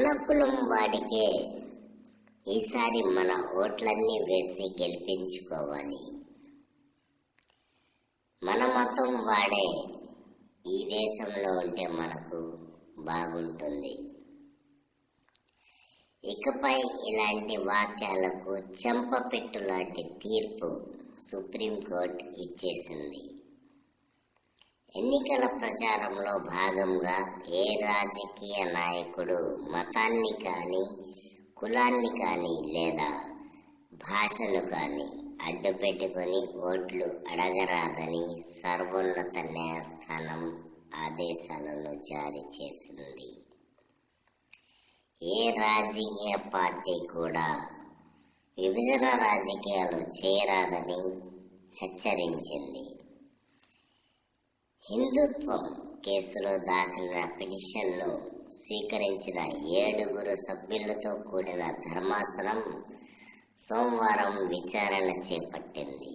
మన కులం వాడికే ఈసారి మన ఓట్లన్నీ వేసి గెలిపించుకోవాలి. మన మతం వాడే ఈ దేశంలో ఉంటే మనకు బాగుంటుంది. ఇకపై ఇలాంటి వాక్యాలకు చెంపపెట్టు లాంటి తీర్పు సుప్రీంకోర్టు ఇచ్చేసింది. ఎన్నికల ప్రచారంలో భాగంగా ఏ రాజకీయ నాయకుడు మతాన్ని కానీ, కులాన్ని కానీ లేదా భాషను కానీ అడ్డు పెట్టుకొని ఓట్లు అడగరాదని సర్వోన్నత న్యాయస్థానం ఆదేశాలను జారీ చేసింది. ఏ రాజకీయ పార్టీ కూడా విభజన రాజకీయాలు చేయరాదని హెచ్చరించింది. హిందుత్వం కేసులో దాఖలైన పిటిషన్ను స్వీకరించిన 7 సభ్యులతో కూడిన ధర్మాసనం సోమవారం విచారణ చేపట్టింది.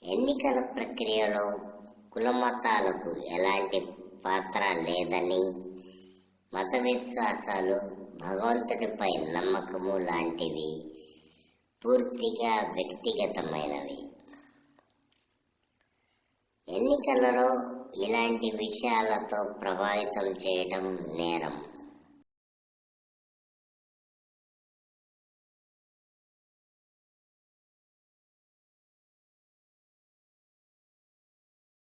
ఎన్నికల ప్రక్రియలో కులమతాలకు ఎలాంటి పాత్ర లేదని, మత విశ్వాసాలు, భగవంతుడిపై నమ్మకము లాంటివి పూర్తిగా వ్యక్తిగతమైనవి. ఎన్నికలలో ఇలాంటి విషయాలతో ప్రభావితం చేయడం నేరం.